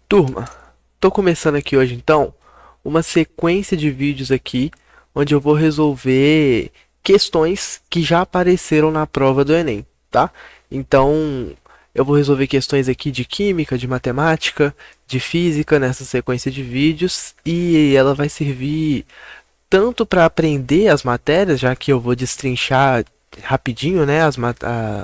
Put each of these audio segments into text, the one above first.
Turma, tô começando aqui hoje então uma sequência de vídeos aqui onde eu vou resolver questões que já apareceram na prova do Enem, tá? Então, eu vou resolver questões aqui de química, de matemática, de física nessa sequência de vídeos e ela vai servir tanto para aprender as matérias, já que eu vou destrinchar rapidinho, né,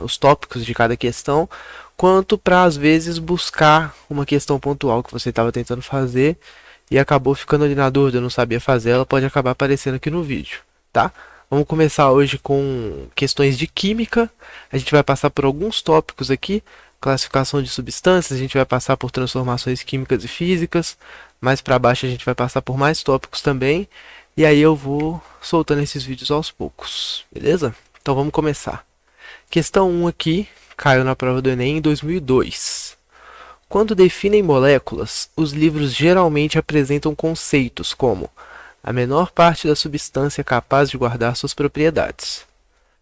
os tópicos de cada questão, quanto para às vezes buscar uma questão pontual que você estava tentando fazer e acabou ficando ali na dúvida, não sabia fazer, ela pode acabar aparecendo aqui no vídeo, tá? Vamos começar hoje com questões de química. A gente vai passar por alguns tópicos aqui, classificação de substâncias, a gente vai passar por transformações químicas e físicas. Mais para baixo a gente vai passar por mais tópicos também. E aí eu vou soltando esses vídeos aos poucos, beleza? Então vamos começar. Questão 1 aqui, caiu na prova do Enem em 2002. Quando definem moléculas, os livros geralmente apresentam conceitos como a menor parte da substância capaz de guardar suas propriedades.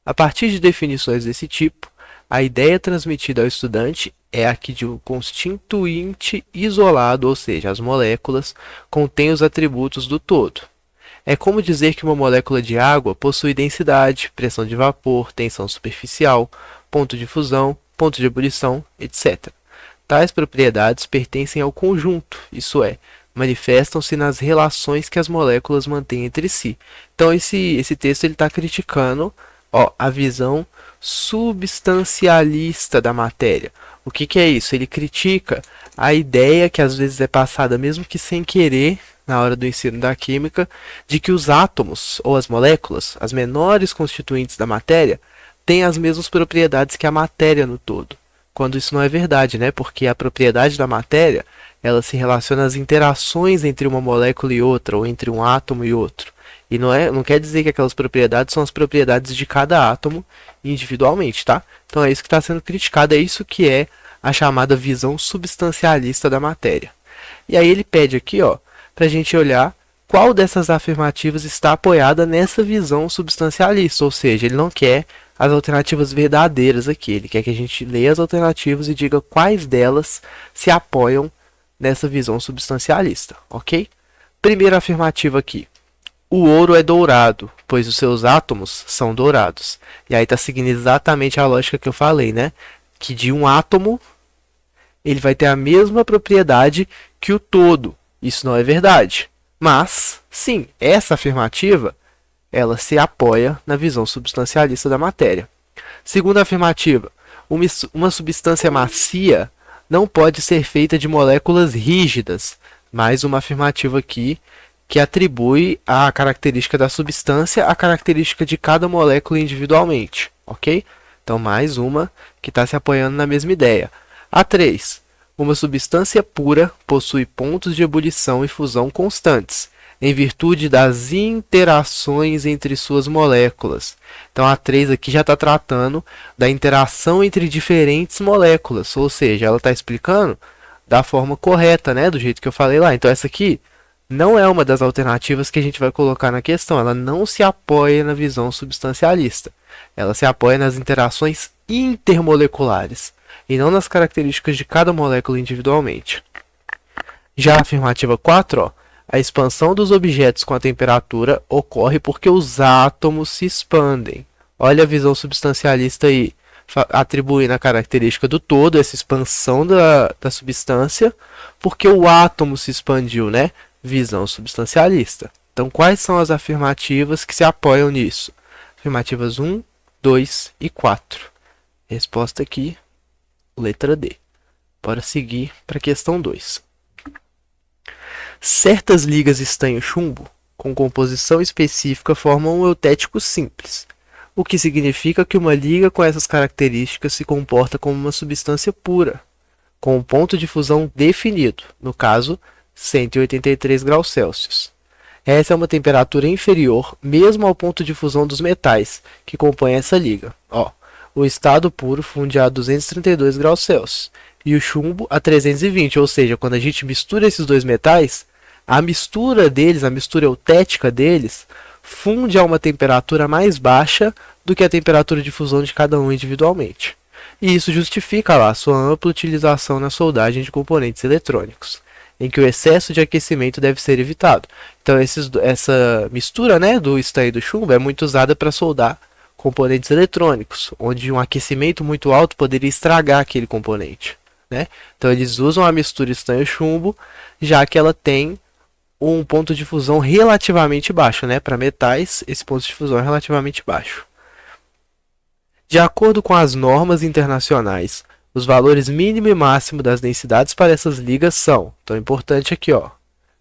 A partir de definições desse tipo, a ideia transmitida ao estudante é a que de um constituinte isolado, ou seja, as moléculas, contêm os atributos do todo. É como dizer que uma molécula de água possui densidade, pressão de vapor, tensão superficial, ponto de fusão, ponto de ebulição, etc. Tais propriedades pertencem ao conjunto, isso é, manifestam-se nas relações que as moléculas mantêm entre si. Então esse texto está criticando a visão substancialista da matéria. O que é isso? Ele critica a ideia que às vezes é passada, mesmo que sem querer, na hora do ensino da química, de que os átomos ou as moléculas, as menores constituintes da matéria, têm as mesmas propriedades que a matéria no todo. Quando isso não é verdade, né? Porque a propriedade da matéria, ela se relaciona às interações entre uma molécula e outra, ou entre um átomo e outro. E não quer dizer que aquelas propriedades são as propriedades de cada átomo individualmente, tá? Então é isso que está sendo criticado, é isso que é a chamada visão substancialista da matéria. E aí ele pede aqui, para a gente olhar qual dessas afirmativas está apoiada nessa visão substancialista, ou seja, ele não quer as alternativas verdadeiras aqui, ele quer que a gente leia as alternativas e diga quais delas se apoiam nessa visão substancialista, ok? Primeira afirmativa aqui. O ouro é dourado, pois os seus átomos são dourados. E aí está seguindo exatamente a lógica que eu falei, né? Que de um átomo, ele vai ter a mesma propriedade que o todo. Isso não é verdade. Mas, sim, essa afirmativa, ela se apoia na visão substancialista da matéria. Segunda afirmativa, uma substância macia não pode ser feita de moléculas rígidas. Mais uma afirmativa aqui que atribui a característica da substância à característica de cada molécula individualmente, ok? Então, mais uma que está se apoiando na mesma ideia. A 3. Uma substância pura possui pontos de ebulição e fusão constantes, em virtude das interações entre suas moléculas. Então, a 3 aqui já está tratando da interação entre diferentes moléculas, ou seja, ela está explicando da forma correta, né, do jeito que eu falei lá. Então, essa aqui não é uma das alternativas que a gente vai colocar na questão. Ela não se apoia na visão substancialista. Ela se apoia nas interações intermoleculares e não nas características de cada molécula individualmente. Já a afirmativa 4, a expansão dos objetos com a temperatura ocorre porque os átomos se expandem. Olha a visão substancialista aí, atribuindo a característica do todo, essa expansão da substância, porque o átomo se expandiu, né? Visão substancialista. Então, quais são as afirmativas que se apoiam nisso? Afirmativas 1, 2 e 4. Resposta aqui, letra D. Bora seguir para a questão 2. Certas ligas estanho-chumbo com composição específica formam um eutético simples, o que significa que uma liga com essas características se comporta como uma substância pura, com um ponto de fusão definido, no caso, 183 graus Celsius. Essa é uma temperatura inferior mesmo ao ponto de fusão dos metais que compõem essa liga. O estado puro funde a 232 graus Celsius e o chumbo a 320, ou seja, quando a gente mistura esses dois metais, a mistura deles, a mistura eutética deles, funde a uma temperatura mais baixa do que a temperatura de fusão de cada um individualmente. E isso justifica lá sua ampla utilização na soldagem de componentes eletrônicos, em que o excesso de aquecimento deve ser evitado. Então essa mistura, né, do estanho e do chumbo é muito usada para soldar componentes eletrônicos, onde um aquecimento muito alto poderia estragar aquele componente, né? Então eles usam a mistura estanho-chumbo, já que ela tem um ponto de fusão relativamente baixo, né? Para metais, esse ponto de fusão é relativamente baixo. De acordo com as normas internacionais, os valores mínimo e máximo das densidades para essas ligas são, então é importante aqui, ó,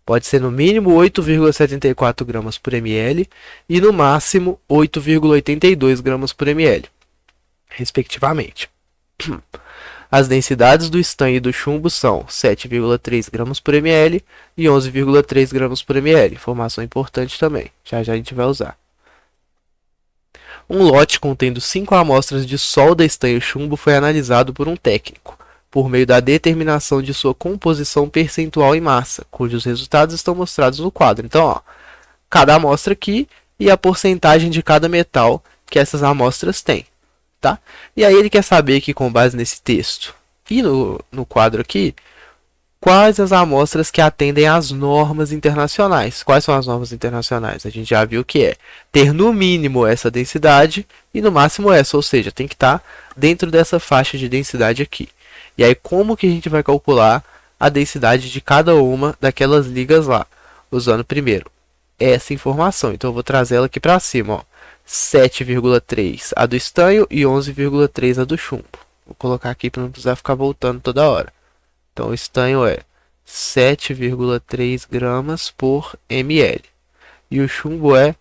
pode ser no mínimo 8,74 gramas por ml e no máximo 8,82 gramas por ml, respectivamente. As densidades do estanho e do chumbo são 7,3 gramas por ml e 11,3 gramas por ml. Informação importante também, já já a gente vai usar. Um lote contendo 5 amostras de solda estanho-chumbo foi analisado por um técnico, por meio da determinação de sua composição percentual em massa, cujos resultados estão mostrados no quadro. Então, ó, cada amostra aqui e a porcentagem de cada metal que essas amostras têm, tá? E aí ele quer saber que, com base nesse texto e no quadro aqui, quais as amostras que atendem às normas internacionais. Quais são as normas internacionais? A gente já viu que é ter no mínimo essa densidade e no máximo essa, ou seja, tem que estar dentro dessa faixa de densidade aqui. E aí como que a gente vai calcular a densidade de cada uma daquelas ligas lá? Usando primeiro essa informação. Então eu vou trazer ela aqui para cima, ó. 7,3 a do estanho e 11,3 a do chumbo. Vou colocar aqui para não precisar ficar voltando toda hora. Então o estanho é 7,3 gramas por ml. E o chumbo é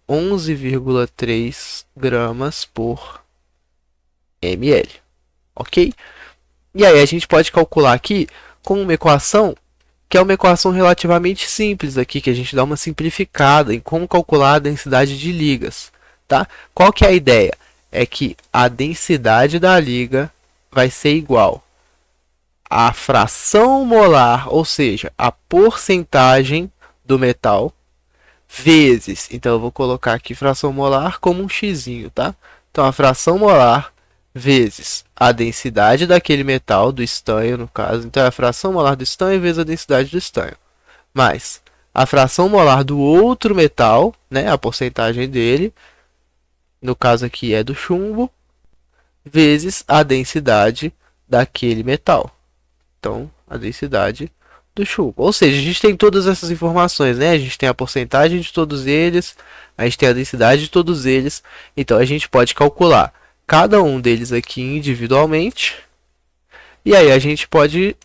11,3 gramas por ml. Ok? E aí a gente pode calcular aqui com uma equação que é uma equação relativamente simples aqui, que a gente dá uma simplificada em como calcular a densidade de ligas. Tá? Qual que é a ideia? É que a densidade da liga vai ser igual à fração molar, ou seja, a porcentagem do metal, vezes, então eu vou colocar aqui fração molar como um xizinho, tá? Então a fração molar vezes a densidade daquele metal, do estanho no caso, então é a fração molar do estanho vezes a densidade do estanho, mais a fração molar do outro metal, né, a porcentagem dele, no caso aqui é do chumbo, vezes a densidade daquele metal. Então, a densidade do chumbo. Ou seja, a gente tem todas essas informações, né? A gente tem a porcentagem de todos eles, a gente tem a densidade de todos eles. Então, a gente pode calcular cada um deles aqui individualmente. E aí, a gente pode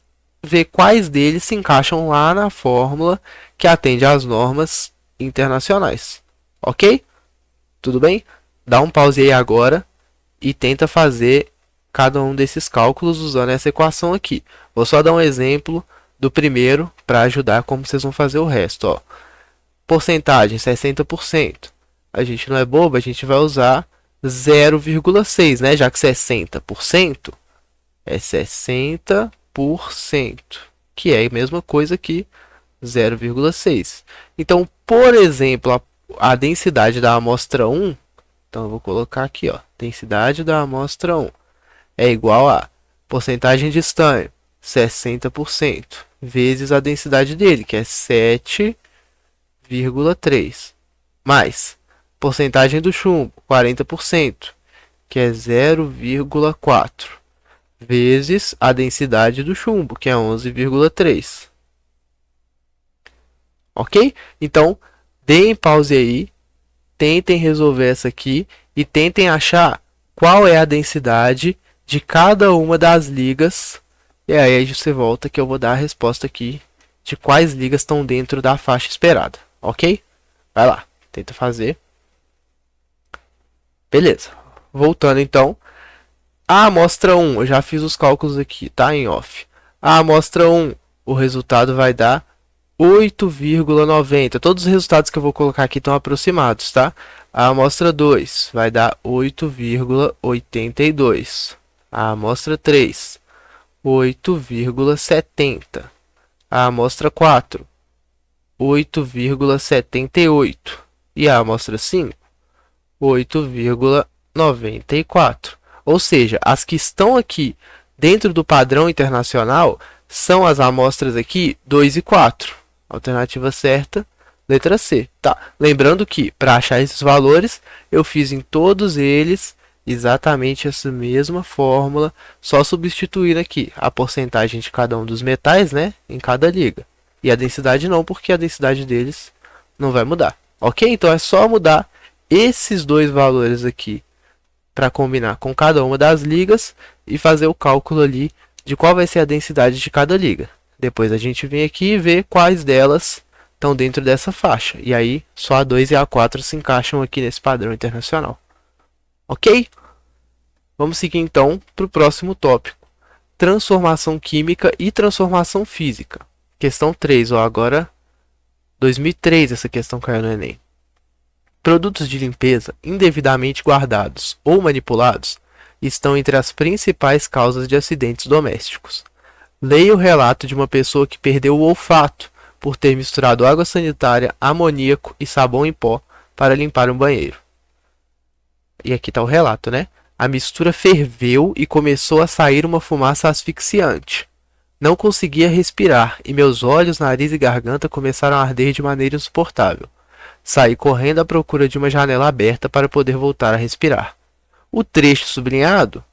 ver quais deles se encaixam lá na fórmula que atende às normas internacionais. Ok? Tudo bem? Dá um pause aí agora e tenta fazer cada um desses cálculos usando essa equação aqui. Vou só dar um exemplo do primeiro para ajudar como vocês vão fazer o resto. Ó. Porcentagem 60%. A gente não é bobo, a gente vai usar 0,6, né? Já que 60% é 60%, que é a mesma coisa que 0,6. Então, por exemplo, a densidade da amostra 1, então eu vou colocar aqui, ó, densidade da amostra 1 é igual a porcentagem de estanho, 60%, vezes a densidade dele, que é 7,3, mais porcentagem do chumbo, 40%, que é 0,4, vezes a densidade do chumbo, que é 11,3. Ok? Então, deem pause aí, tentem resolver essa aqui e tentem achar qual é a densidade de cada uma das ligas. E aí você volta que eu vou dar a resposta aqui de quais ligas estão dentro da faixa esperada. Ok? Vai lá, tenta fazer. Beleza. Voltando então. A amostra 1, eu já fiz os cálculos aqui, tá? Em off. A amostra 1, o resultado vai dar 8,90. Todos os resultados que eu vou colocar aqui estão aproximados, tá? A amostra 2 vai dar 8,82. A amostra 3, 8,70. A amostra 4, 8,78. E a amostra 5, 8,94. Ou seja, as que estão aqui dentro do padrão internacional são as amostras aqui 2 e 4. Alternativa certa, letra C, tá? Lembrando que para achar esses valores, eu fiz em todos eles exatamente essa mesma fórmula, só substituindo aqui a porcentagem de cada um dos metais, né, em cada liga. E a densidade não, porque a densidade deles não vai mudar. Ok? Então é só mudar esses dois valores aqui para combinar com cada uma das ligas e fazer o cálculo ali de qual vai ser a densidade de cada liga. Depois a gente vem aqui e vê quais delas estão dentro dessa faixa. E aí só a 2 e a 4 se encaixam aqui nesse padrão internacional. Ok? Vamos seguir então para o próximo tópico. Transformação química e transformação física. Questão 3, ó, agora 2003 essa questão caiu no Enem. Produtos de limpeza indevidamente guardados ou manipulados estão entre as principais causas de acidentes domésticos. Leia o relato de uma pessoa que perdeu o olfato por ter misturado água sanitária, amoníaco e sabão em pó para limpar um banheiro. E aqui está o relato, né? A mistura ferveu e começou a sair uma fumaça asfixiante. Não conseguia respirar e meus olhos, nariz e garganta começaram a arder de maneira insuportável. Saí correndo à procura de uma janela aberta para poder voltar a respirar. O trecho sublinhado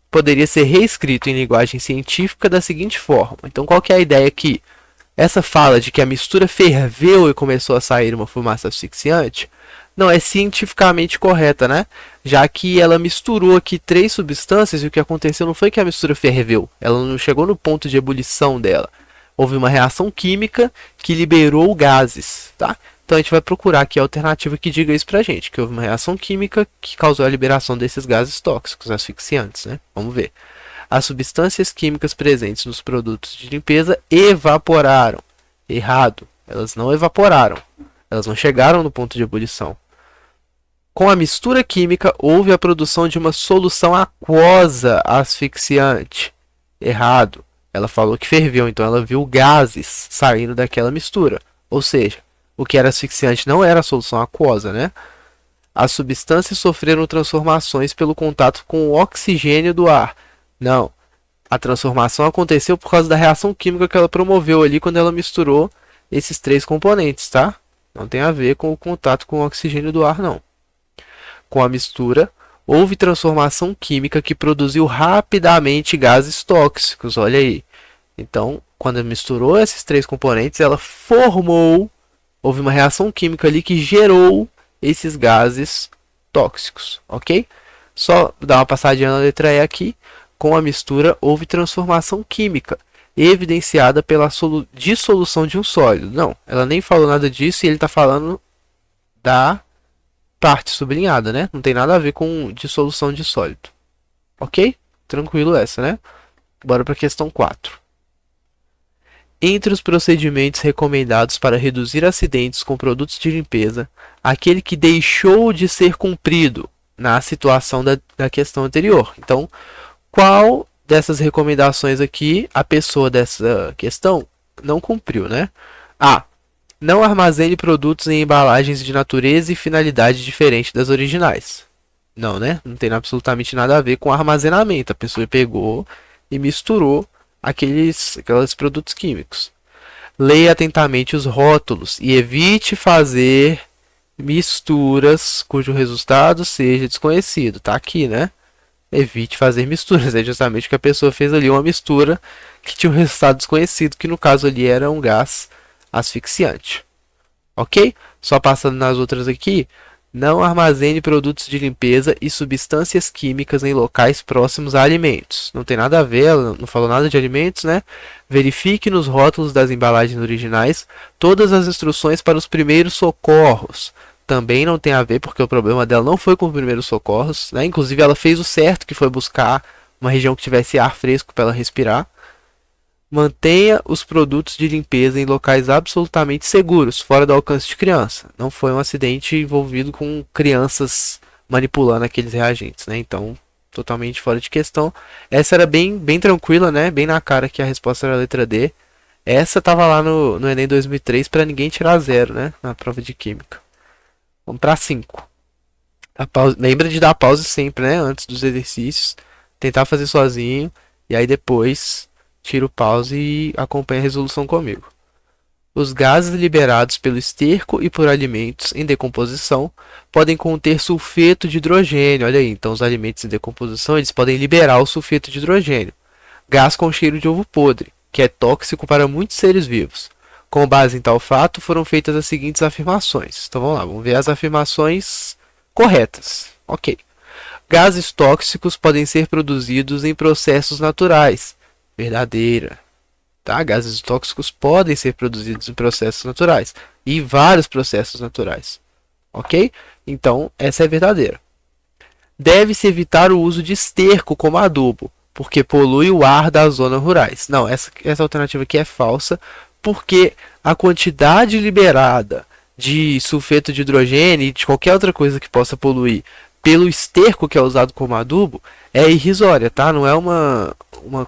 poderia ser reescrito em linguagem científica da seguinte forma. Então, qual que é a ideia aqui? Essa fala de que a mistura ferveu e começou a sair uma fumaça asfixiante não é cientificamente correta, né? Já que ela misturou aqui 3 substâncias e o que aconteceu não foi que a mistura ferveu. Ela não chegou no ponto de ebulição dela. Houve uma reação química que liberou gases, tá? Então a gente vai procurar aqui a alternativa que diga isso pra gente, que houve uma reação química que causou a liberação desses gases tóxicos, asfixiantes, né? Vamos ver. As substâncias químicas presentes nos produtos de limpeza evaporaram. Errado. Elas não evaporaram. Elas não chegaram no ponto de ebulição. Com a mistura química, houve a produção de uma solução aquosa asfixiante. Errado. Ela falou que ferveu, então ela viu gases saindo daquela mistura. Ou seja, o que era asfixiante não era a solução aquosa, né? As substâncias sofreram transformações pelo contato com o oxigênio do ar. Não. A transformação aconteceu por causa da reação química que ela promoveu ali quando ela misturou esses 3 componentes, tá? Não tem a ver com o contato com o oxigênio do ar, não. Com a mistura, houve transformação química que produziu rapidamente gases tóxicos, olha aí. Então, quando misturou esses 3 componentes, ela formou, houve uma reação química ali que gerou esses gases tóxicos, ok? Só dar uma passadinha na letra E aqui. Com a mistura, houve transformação química, evidenciada pela dissolução de um sólido. Não, ela nem falou nada disso e ele está falando da parte sublinhada, né? Não tem nada a ver com dissolução de sólido. Ok? Tranquilo essa, né? Bora para a questão 4. Entre os procedimentos recomendados para reduzir acidentes com produtos de limpeza, aquele que deixou de ser cumprido na situação da questão anterior. Então, qual dessas recomendações aqui a pessoa dessa questão não cumpriu, né? A. Não armazene produtos em embalagens de natureza e finalidade diferente das originais. Não, né? Não tem absolutamente nada a ver com armazenamento. A pessoa pegou e misturou aqueles produtos químicos. Leia atentamente os rótulos e evite fazer misturas cujo resultado seja desconhecido. Tá aqui, né? Evite fazer misturas. É justamente o que a pessoa fez ali, uma mistura que tinha um resultado desconhecido, que no caso ali era um gás asfixiante. Ok? Só passando nas outras aqui. Não armazene produtos de limpeza e substâncias químicas em locais próximos a alimentos. Não tem nada a ver, ela não falou nada de alimentos, né? Verifique nos rótulos das embalagens originais todas as instruções para os primeiros socorros. Também não tem a ver, porque o problema dela não foi com os primeiros socorros, né? Inclusive ela fez o certo, que foi buscar uma região que tivesse ar fresco para ela respirar. Mantenha os produtos de limpeza em locais absolutamente seguros, fora do alcance de criança. Não foi um acidente envolvido com crianças manipulando aqueles reagentes, né? Então, totalmente fora de questão. Essa era bem tranquila, né? Bem na cara que a resposta era a letra D. Essa tava lá no Enem 2003 para ninguém tirar 0, né? Na prova de química. Vamos para 5. Lembra de dar pause sempre, né? Antes dos exercícios. Tentar fazer sozinho. E aí depois tira o pause e acompanha a resolução comigo. Os gases liberados pelo esterco e por alimentos em decomposição podem conter sulfeto de hidrogênio. Olha aí, então os alimentos em decomposição eles podem liberar o sulfeto de hidrogênio, gás com cheiro de ovo podre, que é tóxico para muitos seres vivos. Com base em tal fato, foram feitas as seguintes afirmações. Então vamos lá, vamos ver as afirmações corretas. Ok. Gases tóxicos podem ser produzidos em processos naturais. Verdadeira. Tá? Gases tóxicos podem ser produzidos em processos naturais. E vários processos naturais. Ok? Então, essa é verdadeira. Deve-se evitar o uso de esterco como adubo, porque polui o ar das zonas rurais. Não, essa alternativa aqui é falsa, porque a quantidade liberada de sulfeto de hidrogênio e de qualquer outra coisa que possa poluir pelo esterco que é usado como adubo é irrisória, tá? Não é uma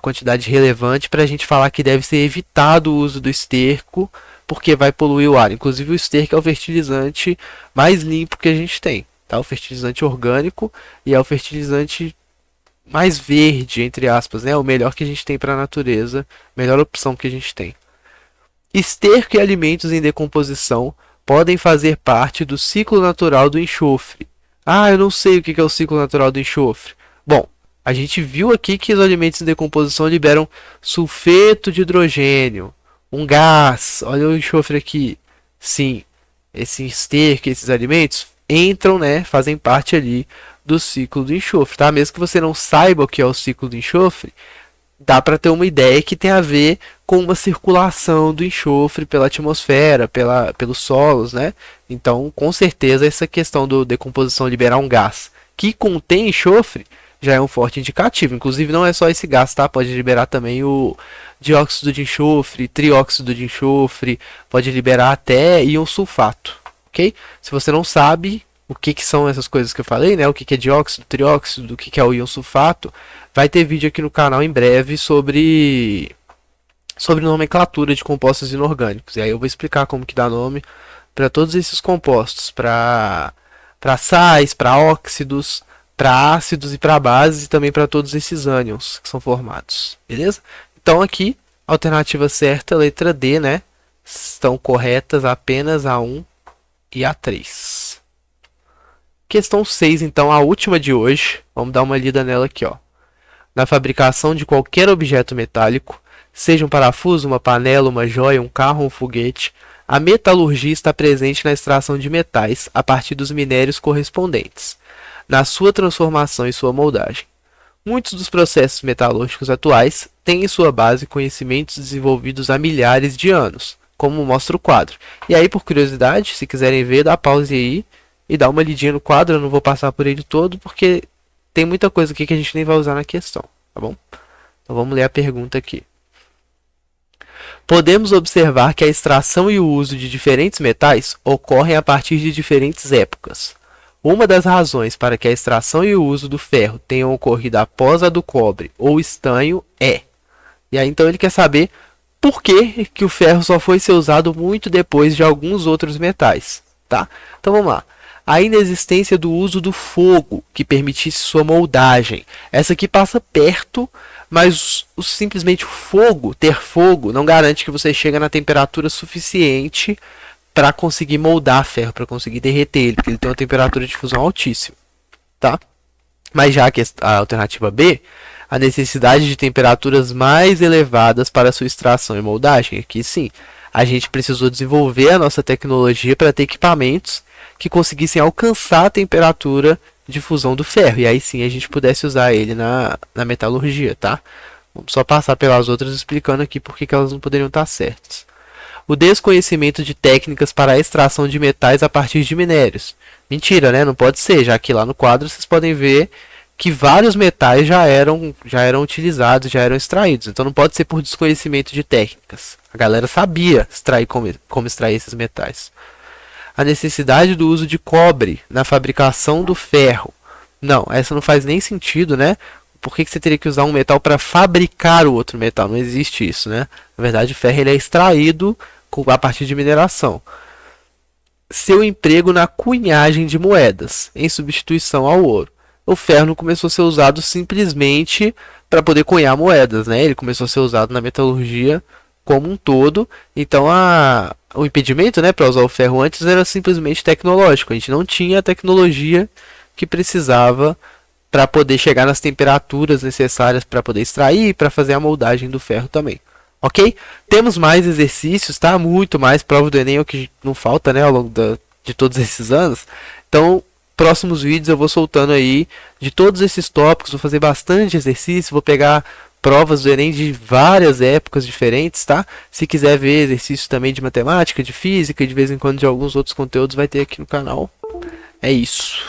quantidade relevante para a gente falar que deve ser evitado o uso do esterco porque vai poluir o ar. Inclusive o esterco é o fertilizante mais limpo que a gente tem, tá? O fertilizante orgânico e é o fertilizante mais verde, entre aspas, né? O melhor que a gente tem para a natureza, melhor opção que a gente tem. Esterco e alimentos em decomposição podem fazer parte do ciclo natural do enxofre. Ah, eu não sei o que é o ciclo natural do enxofre. Bom, a gente viu aqui que os alimentos em decomposição liberam sulfeto de hidrogênio, um gás. Olha o enxofre aqui. Sim, esse esterco, esses alimentos entram, né, fazem parte ali do ciclo do enxofre, tá? Mesmo que você não saiba o que é o ciclo do enxofre, dá para ter uma ideia que tem a ver com uma circulação do enxofre pela atmosfera, pelos solos, né? Então, com certeza, essa questão da decomposição liberar um gás que contém enxofre já é um forte indicativo. Inclusive, não é só esse gás, tá? Pode liberar também o dióxido de enxofre, trióxido de enxofre, pode liberar até íon sulfato, ok? Se você não sabe o que são essas coisas que eu falei, né? O que é dióxido, trióxido, o que é o íon sulfato, vai ter vídeo aqui no canal em breve sobre nomenclatura de compostos inorgânicos. E aí eu vou explicar como que dá nome para todos esses compostos, para sais, para óxidos, para ácidos e para bases e também para todos esses ânions que são formados. Beleza? Então aqui, alternativa certa, letra D, né? Estão corretas apenas a 1 e a 3. Questão 6, então, a última de hoje. Vamos dar uma lida nela aqui, ó. Na fabricação de qualquer objeto metálico, seja um parafuso, uma panela, uma joia, um carro ou um foguete, a metalurgia está presente na extração de metais a partir dos minérios correspondentes, na sua transformação e sua moldagem. Muitos dos processos metalúrgicos atuais têm em sua base conhecimentos desenvolvidos há milhares de anos, como mostra o quadro. E aí, por curiosidade, se quiserem ver, dá pause aí e dá uma lidinha no quadro. Eu não vou passar por ele todo, porque tem muita coisa aqui que a gente nem vai usar na questão, tá bom? Então vamos ler a pergunta aqui. Podemos observar que a extração e o uso de diferentes metais ocorrem a partir de diferentes épocas. Uma das razões para que a extração e o uso do ferro tenham ocorrido após a do cobre ou estanho é. E aí então ele quer saber por que o ferro só foi ser usado muito depois de alguns outros metais, tá? Então vamos lá. A inexistência do uso do fogo que permitisse sua moldagem. Essa aqui passa perto, mas simplesmente o fogo, ter fogo, não garante que você chegue na temperatura suficiente para conseguir moldar ferro, para conseguir derreter ele, porque ele tem uma temperatura de fusão altíssima, tá? Mas já que a alternativa B, a necessidade de temperaturas mais elevadas para sua extração e moldagem, aqui sim, a gente precisou desenvolver a nossa tecnologia para ter equipamentos que conseguissem alcançar a temperatura de fusão do ferro, e aí sim a gente pudesse usar ele na metalurgia, tá? Vamos só passar pelas outras explicando aqui por que elas não poderiam estar certas. O desconhecimento de técnicas para a extração de metais a partir de minérios. Mentira, né? Não pode ser, já que lá no quadro vocês podem ver que vários metais já eram utilizados, já eram extraídos. Então não pode ser por desconhecimento de técnicas. A galera sabia extrair como extrair esses metais. A necessidade do uso de cobre na fabricação do ferro. Não, essa não faz nem sentido, né? Por que você teria que usar um metal para fabricar o outro metal? Não existe isso, né? Na verdade, o ferro ele é extraído a partir de mineração. seu emprego na cunhagem de moedas, em substituição ao ouro. O ferro não começou a ser usado simplesmente para poder cunhar moedas, né? Ele começou a ser usado na metalurgia como um todo. Então o impedimento, né, para usar o ferro antes era simplesmente tecnológico. A gente não tinha a tecnologia que precisava para poder chegar nas temperaturas necessárias para poder extrair e para fazer a moldagem do ferro também. Ok? Temos mais exercícios, tá? Muito mais. Prova do Enem é o que não falta, né? Ao longo de todos esses anos. Então, próximos vídeos eu vou soltando aí de todos esses tópicos. Vou fazer bastante exercício. Vou pegar provas do Enem de várias épocas diferentes, tá? Se quiser ver exercícios também de matemática, de física e de vez em quando de alguns outros conteúdos, vai ter aqui no canal. É isso.